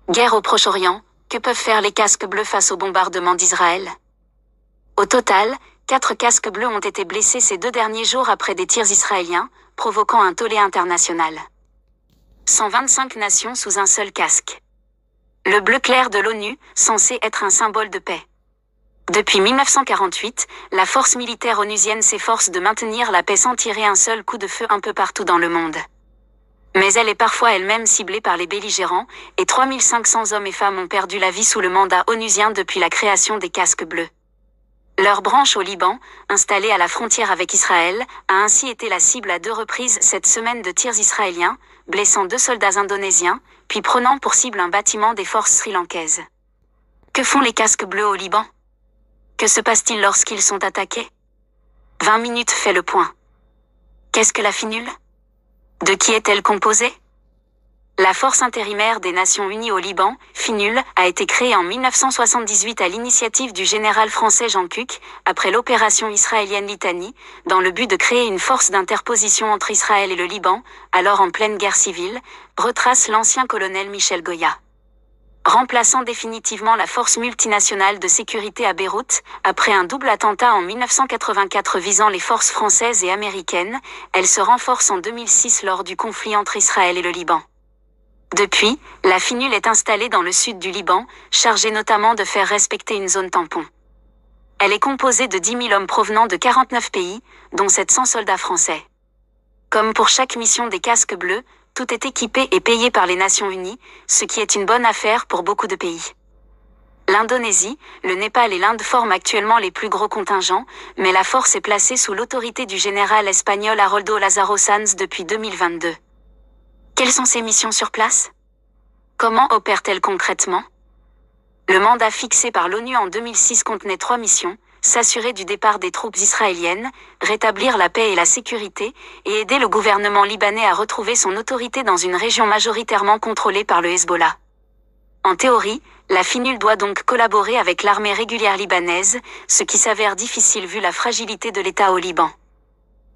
Guerre au Proche-Orient, que peuvent faire les casques bleus face au bombardement d'Israël? Au total, 4 casques bleus ont été blessés ces 2 derniers jours après des tirs israéliens, provoquant un tollé international. 125 nations sous un seul casque. Le bleu clair de l'ONU, censé être un symbole de paix. Depuis 1948, la force militaire onusienne s'efforce de maintenir la paix sans tirer un seul coup de feu un peu partout dans le monde. Mais elle est parfois elle-même ciblée par les belligérants, et 3500 hommes et femmes ont perdu la vie sous le mandat onusien depuis la création des casques bleus. Leur branche au Liban, installée à la frontière avec Israël, a ainsi été la cible à 2 reprises cette semaine de tirs israéliens, blessant 2 soldats indonésiens, puis prenant pour cible un bâtiment des forces sri-lankaises. Que font les casques bleus au Liban? Que se passe-t-il lorsqu'ils sont attaqués? 20 minutes fait le point. Qu'est-ce que la FINUL? De qui est-elle composée? La Force intérimaire des Nations Unies au Liban, FINUL, a été créée en 1978 à l'initiative du général français Jean Kuc, après l'opération israélienne Litanie, dans le but de créer une force d'interposition entre Israël et le Liban, alors en pleine guerre civile, retrace l'ancien colonel Michel Goya. Remplaçant définitivement la force multinationale de sécurité à Beyrouth, après un double attentat en 1984 visant les forces françaises et américaines, elle se renforce en 2006 lors du conflit entre Israël et le Liban. Depuis, la FINUL est installée dans le sud du Liban, chargée notamment de faire respecter une zone tampon. Elle est composée de 10 000 hommes provenant de 49 pays, dont 700 soldats français. Comme pour chaque mission des casques bleus, tout est équipé et payé par les Nations Unies, ce qui est une bonne affaire pour beaucoup de pays. L'Indonésie, le Népal et l'Inde forment actuellement les plus gros contingents, mais la force est placée sous l'autorité du général espagnol Haroldo Lázaro Sanz depuis 2022. Quelles sont ses missions sur place? Comment opère-t-elle concrètement? Le mandat fixé par l'ONU en 2006 contenait 3 missions: s'assurer du départ des troupes israéliennes, rétablir la paix et la sécurité, et aider le gouvernement libanais à retrouver son autorité dans une région majoritairement contrôlée par le Hezbollah. En théorie, la FINUL doit donc collaborer avec l'armée régulière libanaise, ce qui s'avère difficile vu la fragilité de l'État au Liban.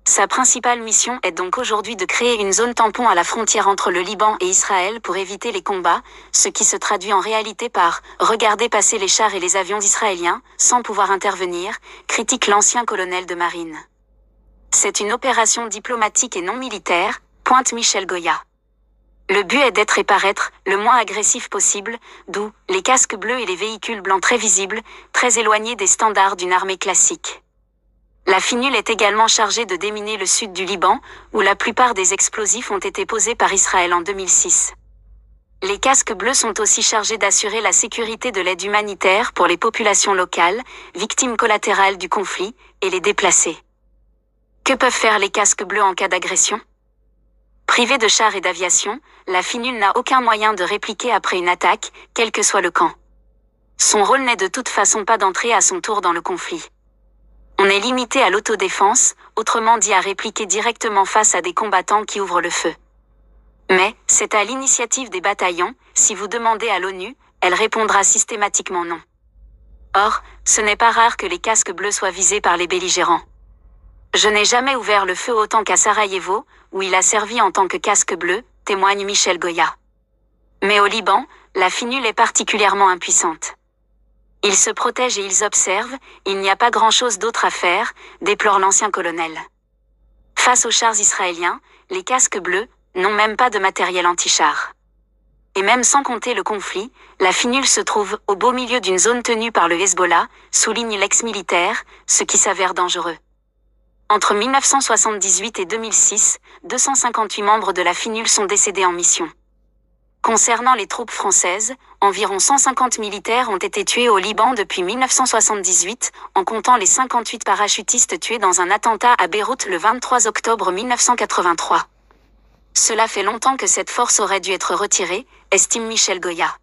Sa principale mission est donc aujourd'hui de créer une zone tampon à la frontière entre le Liban et Israël pour éviter les combats, ce qui se traduit en réalité par « regarder passer les chars et les avions israéliens, sans pouvoir intervenir », critique l'ancien colonel de marine. C'est une opération diplomatique et non militaire, pointe Michel Goya. Le but est d'être et paraître le moins agressif possible, d'où les casques bleus et les véhicules blancs très visibles, très éloignés des standards d'une armée classique. La FINUL est également chargée de déminer le sud du Liban, où la plupart des explosifs ont été posés par Israël en 2006. Les casques bleus sont aussi chargés d'assurer la sécurité de l'aide humanitaire pour les populations locales, victimes collatérales du conflit, et les déplacés. Que peuvent faire les casques bleus en cas d'agression? Privée de chars et d'aviation, la FINUL n'a aucun moyen de répliquer après une attaque, quel que soit le camp. Son rôle n'est de toute façon pas d'entrer à son tour dans le conflit. On est limité à l'autodéfense, autrement dit à répliquer directement face à des combattants qui ouvrent le feu. Mais, c'est à l'initiative des bataillons, si vous demandez à l'ONU, elle répondra systématiquement non. Or, ce n'est pas rare que les casques bleus soient visés par les belligérants. Je n'ai jamais ouvert le feu autant qu'à Sarajevo, où il a servi en tant que casque bleu, témoigne Michel Goya. Mais au Liban, la FINUL est particulièrement impuissante. Ils se protègent et ils observent, il n'y a pas grand-chose d'autre à faire, déplore l'ancien colonel. Face aux chars israéliens, les casques bleus n'ont même pas de matériel anti-char. Et même sans compter le conflit, la FINUL se trouve au beau milieu d'une zone tenue par le Hezbollah, souligne l'ex-militaire, ce qui s'avère dangereux. Entre 1978 et 2006, 258 membres de la FINUL sont décédés en mission. Concernant les troupes françaises, environ 150 militaires ont été tués au Liban depuis 1978, en comptant les 58 parachutistes tués dans un attentat à Beyrouth le 23 octobre 1983. Cela fait longtemps que cette force aurait dû être retirée, estime Michel Goya.